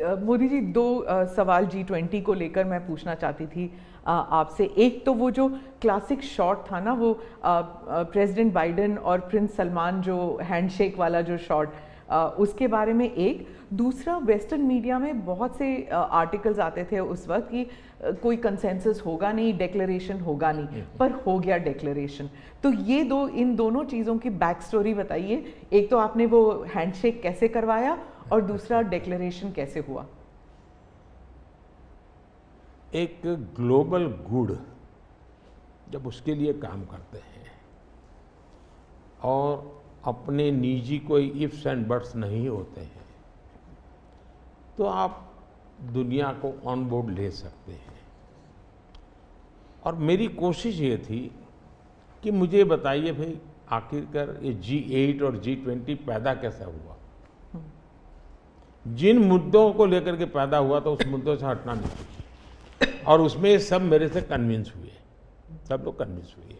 मोदी जी, दो सवाल G20 को लेकर मैं पूछना चाहती थी आपसे। एक तो वो जो क्लासिक शॉट था ना, वो प्रेसिडेंट बाइडेन और प्रिंस सलमान जो हैंडशेक वाला जो शॉट, उसके बारे में एक। दूसरा, वेस्टर्न मीडिया में बहुत से आर्टिकल्स आते थे उस वक्त कि कोई कंसेंसस होगा नहीं, डिक्लेरेशन होगा नहीं, पर हो गया डिक्लेरेशन। तो ये दो, इन दोनों चीज़ों की बैक स्टोरी बताइए। एक तो आपने वो हैंडशेक कैसे करवाया, और दूसरा डिक्लेरेशन कैसे हुआ? एक ग्लोबल गुड जब उसके लिए काम करते हैं और अपने निजी कोई इफ्स एंड बट्स नहीं होते हैं, तो आप दुनिया को ऑन बोर्ड ले सकते हैं। और मेरी कोशिश ये थी कि मुझे बताइए भाई, आखिरकार ये G8 और G20 पैदा कैसे हुआ। जिन मुद्दों को लेकर के पैदा हुआ तो उस मुद्दों से हटना नहीं चाहिए, और उसमें सब मेरे से कन्विंस हुए, सब लोग कन्विंस हुए।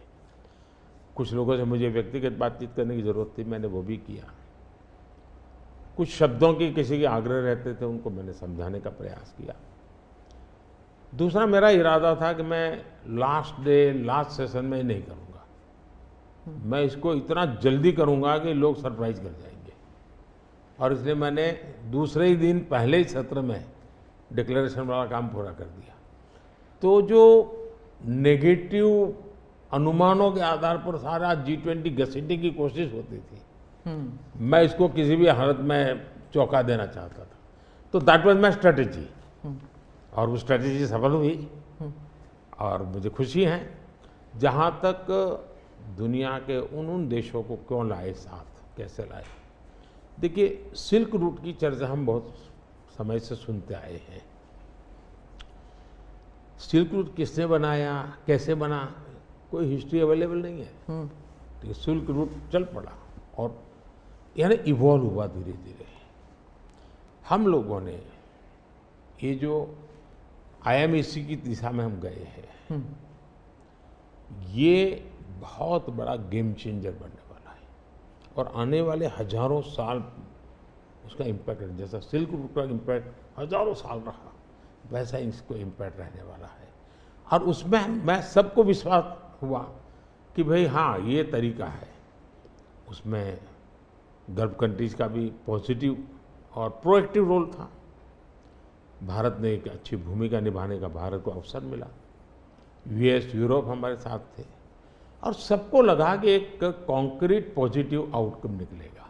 कुछ लोगों से मुझे व्यक्तिगत बातचीत करने की ज़रूरत थी, मैंने वो भी किया। कुछ शब्दों की किसी के आग्रह रहते थे, उनको मैंने समझाने का प्रयास किया। दूसरा, मेरा इरादा था कि मैं लास्ट सेशन में नहीं करूँगा, मैं इसको इतना जल्दी करूँगा कि लोग सरप्राइज कर जाएंगे। और इसलिए मैंने दूसरे ही दिन पहले ही सत्र में डिक्लेरेशन वाला काम पूरा कर दिया। तो जो नेगेटिव अनुमानों के आधार पर सारा G20 घसीटने की कोशिश होती थी, मैं इसको किसी भी हालत में चौंका देना चाहता था। तो दैट वाज माय स्ट्रेटेजी, और वो स्ट्रेटेजी सफल हुई। और मुझे खुशी है, जहाँ तक दुनिया के उन देशों को क्यों लाए साथ, कैसे लाए। देखिए, सिल्क रूट की चर्चा हम बहुत समय से सुनते आए हैं। सिल्क रूट किसने बनाया, कैसे बना, कोई हिस्ट्री अवेलेबल नहीं है। तो सिल्क रूट चल पड़ा और यानी इवॉल्व हुआ धीरे धीरे। हम लोगों ने ये जो IMEC की दिशा में हम गए हैं, ये बहुत बड़ा गेम चेंजर बनने वाला है, और आने वाले हजारों साल उसका इम्पैक्ट है। जैसा सिल्क रूट का इम्पैक्ट हजारों साल रहा, वैसा इसको इम्पैक्ट रहने वाला है। और उसमें मैं सबको विश्वास हुआ कि भाई हाँ, ये तरीका है। उसमें गल्फ कंट्रीज का भी पॉजिटिव और प्रोएक्टिव रोल था। भारत ने एक अच्छी भूमिका निभाने का भारत को अवसर मिला। US, यूरोप हमारे साथ थे, और सबको लगा कि एक कॉन्क्रीट पॉजिटिव आउटकम निकलेगा,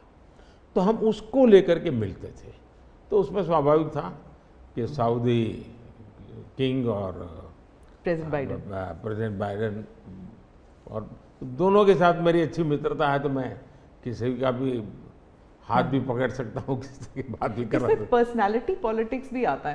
तो हम उसको लेकर के मिलते थे। तो उसमें स्वाभाविक था कि सऊदी किंग और प्रेसिडेंट बाइडेन और दोनों के साथ मेरी अच्छी मित्रता है, तो मैं किसी का भी हाथ भी पकड़ सकता हूँ, किसी की बात भी कर सकता हूँ। पर्सनालिटी पॉलिटिक्स भी आता है।